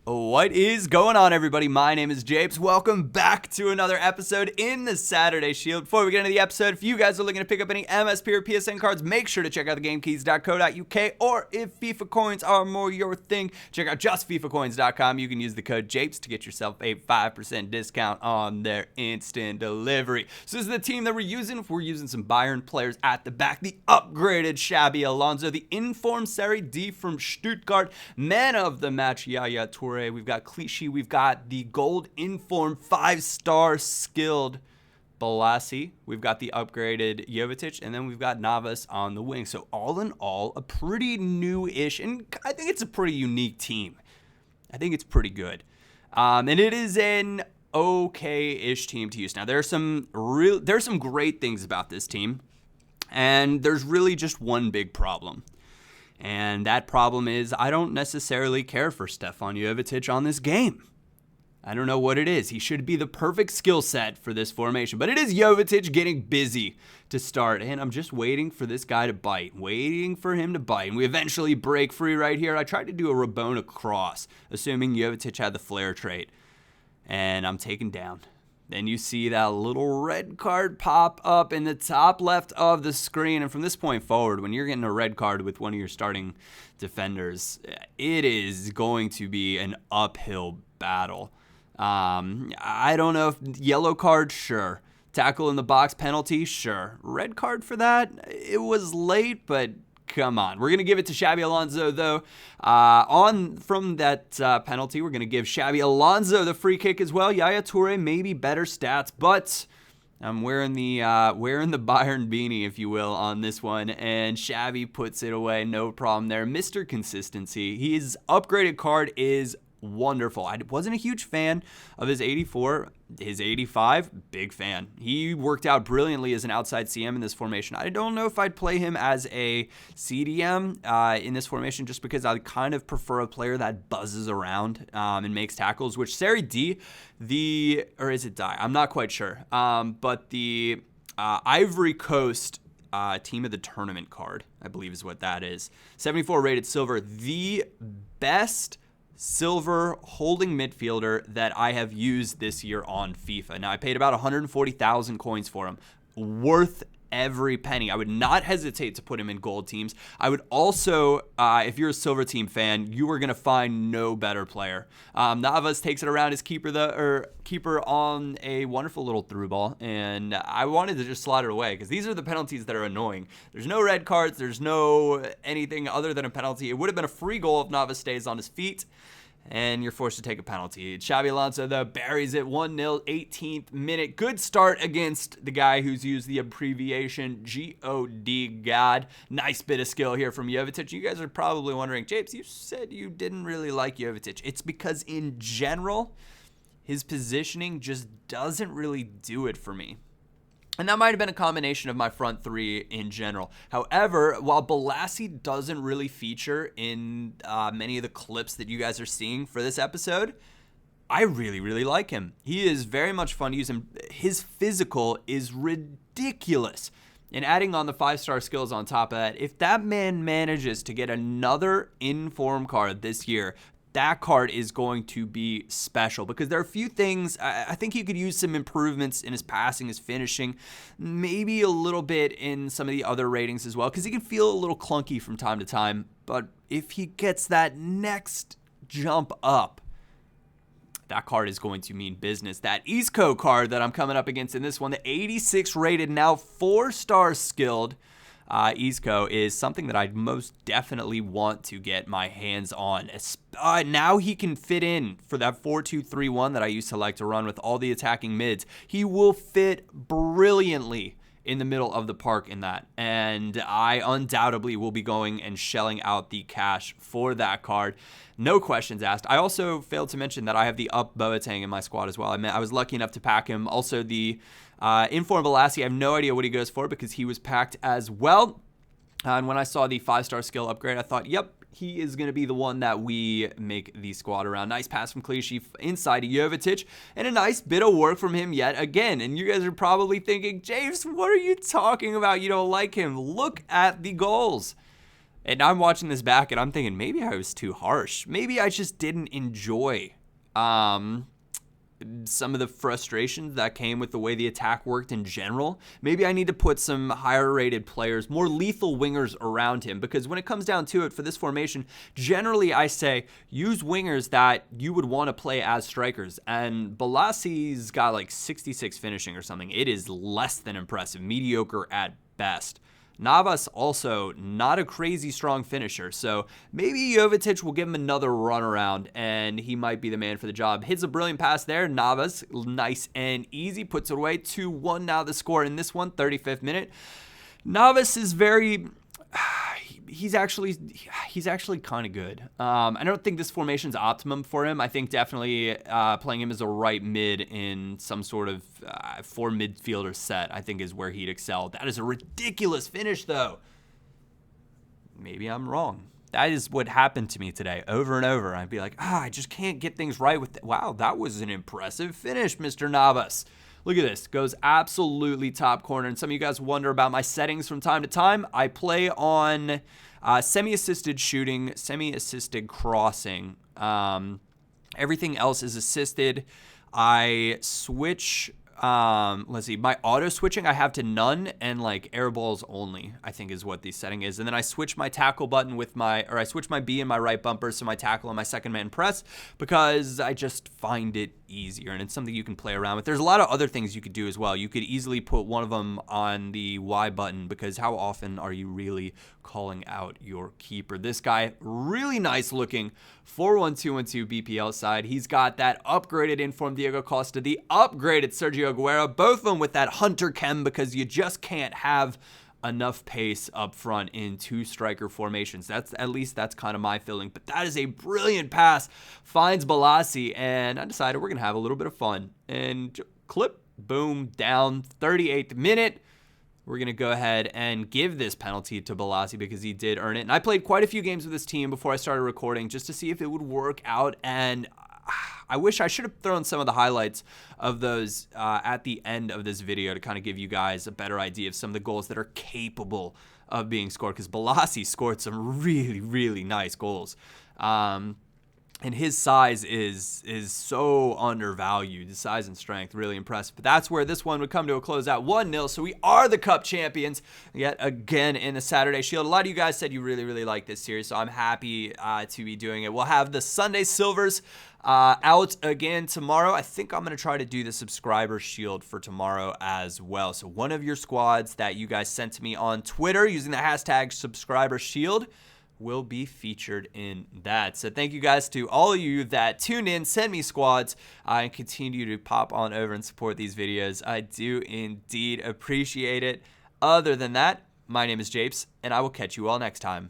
What is going on, everybody? My name is Japes. Welcome back to another episode in the Saturday Shield. Before we get into the episode, if you guys are looking to pick up any MSP or PSN cards, make sure to check out thegamekeys.co.uk, or if FIFA coins are more your thing, check out justfifacoins.com. You can use the code Japes to get yourself a 5% discount on their instant delivery. So this is the team that we're using. We're using some Bayern players at the back. The upgraded Xabi Alonso, the informed Serie D from Stuttgart, man of the match Yaya Toure. We've got Clichy, we've got the gold informed 5-star skilled Bolasie, we've got the upgraded Jovetic, and then we've got Navas on the wing. So all in all, a pretty new-ish, and I think it's a pretty unique team. I think it's pretty good. And it is an okay-ish team to use. Now, there's some great things about this team, and there's really just one big problem. And that problem is I don't necessarily care for Stefan Jovetic on this game. I don't know what it is. He should be the perfect skill set for this formation. But it is Jovetic getting busy to start. And I'm just waiting for this guy to bite. Waiting for him to bite. And we eventually break free right here. I tried to do a Rabona cross, assuming Jovetic had the flare trait. And I'm taken down. Then you see that little red card pop up in the top left of the screen. And from this point forward, when you're getting a red card with one of your starting defenders, it is going to be an uphill battle. I don't know if yellow card, sure. Tackle in the box penalty, sure. Red card for that, it was late, but come on. We're going to give it to Xabi Alonso, though. From that penalty, we're going to give Xabi Alonso the free kick as well. Yaya Toure, maybe better stats, but I'm wearing the Bayern beanie, if you will, on this one, and Xabi puts it away. No problem there. Mr. Consistency. His upgraded card is wonderful. I wasn't a huge fan of his 84. His 85, big fan. He worked out brilliantly as an outside CM in this formation. I don't know if I'd play him as a CDM in this formation, just because I kind of prefer a player that buzzes around and makes tackles, which Serie D, or is it Die? I'm not quite sure. But the Ivory Coast Team of the Tournament card, I believe is what that is. 74 rated silver. The best silver holding midfielder that I have used this year on FIFA. Now, I paid about 140,000 coins for him. Worth every penny. I would not hesitate to put him in gold teams. I would also, if you're a silver team fan, you are going to find no better player. Navas takes it around his keeper on a wonderful little through ball, and I wanted to just slot it away because these are the penalties that are annoying. There's no red cards. There's no anything other than a penalty. It would have been a free goal if Navas stays on his feet, and you're forced to take a penalty. Xabi Alonso, though, buries it 1-0, 18th minute. Good start against the guy who's used the abbreviation God. God. Nice bit of skill here from Jovetic. You guys are probably wondering, Japes, you said you didn't really like Jovetic. It's because, in general, his positioning just doesn't really do it for me. And that might have been a combination of my front three in general. However, while Bolasie doesn't really feature in many of the clips that you guys are seeing for this episode, I really, really like him. He is very much fun to use, and his physical is ridiculous. And adding on the 5-star skills on top of that, if that man manages to get another inform card this year, that card is going to be special because there are a few things. I think he could use some improvements in his passing, his finishing, maybe a little bit in some of the other ratings as well, because he can feel a little clunky from time to time. But if he gets that next jump up, that card is going to mean business. That Isco card that I'm coming up against in this one, the 86 rated, now 4-star skilled Isco, is something that I most definitely want to get my hands on. Now he can fit in for that 4-2-3-1 that I used to like to run with all the attacking mids. He will fit brilliantly in the middle of the park in that, and I undoubtedly will be going and shelling out the cash for that card. No questions asked. I also failed to mention that I have the up Boateng in my squad as well. I was lucky enough to pack him. Also, the Inform Bolasie, I have no idea what he goes for because he was packed as well. And when I saw the 5-star skill upgrade, I thought, yep, he is going to be the one that we make the squad around. Nice pass from Clichy inside of Jovetic, and a nice bit of work from him yet again. And you guys are probably thinking, James, what are you talking about? You don't like him. Look at the goals. And I'm watching this back and I'm thinking maybe I was too harsh. Maybe I just didn't enjoy some of the frustrations that came with the way the attack worked in general. Maybe I need to put some higher rated players, more lethal wingers around him, because when it comes down to it for this formation, generally I say use wingers that you would want to play as strikers. And Bolasie's got like 66 finishing or something. It is less than impressive, mediocre at best. Navas also not a crazy strong finisher, so maybe Jovetic will give him another run around and he might be the man for the job. Hits a brilliant pass there. Navas, nice and easy, puts it away. 2-1 now the score in this one, 35th minute. Navas is very... He's actually kind of good. I don't think this formation's optimum for him. I think definitely playing him as a right mid in some sort of 4 midfielder set, I think is where he'd excel. That is a ridiculous finish, though. Maybe I'm wrong. That is what happened to me today over and over. I'd be like, I just can't get things right with wow, that was an impressive finish, Mr. Navas. Look at this. Goes absolutely top corner. And some of you guys wonder about my settings from time to time. I play on semi-assisted shooting, semi-assisted crossing. Everything else is assisted. I switch... let's see, my auto switching I have to none, and like air balls only, I think is what the setting is. And then I switch my tackle button with I switch my B and my right bumper, so my tackle and my second man press, because I just find it easier, and it's something you can play around with. There's a lot of other things you could do as well. You could easily put one of them on the Y button, because how often are you really calling out your keeper? This guy, really nice looking 4-1-2-1-2 BPL side. He's got that upgraded informed Diego Costa, the upgraded Sergio Aguero, both of them with that hunter chem, because you just can't have enough pace up front in 2 striker formations. That's kind of my feeling. But that is a brilliant pass. Finds Bolasie, and I decided we're gonna have a little bit of fun. And clip, boom, down. 38th minute. We're going to go ahead and give this penalty to Bolasie because he did earn it. And I played quite a few games with this team before I started recording just to see if it would work out. And I wish I should have thrown some of the highlights of those at the end of this video to kind of give you guys a better idea of some of the goals that are capable of being scored, because Bolasie scored some really, really nice goals. And his size is so undervalued. His size and strength, really impressive. But that's where this one would come to a close at 1-0. So we are the Cup champions yet again in the Saturday Shield. A lot of you guys said you really, really like this series, so I'm happy to be doing it. We'll have the Sunday Silvers out again tomorrow. I think I'm going to try to do the Subscriber Shield for tomorrow as well. So one of your squads that you guys sent to me on Twitter using the hashtag Subscriber Shield will be featured in that. So thank you guys to all of you that tuned in, send me squads, and continue to pop on over and support these videos. I do indeed appreciate it. Other than that, my name is Japes, and I will catch you all next time.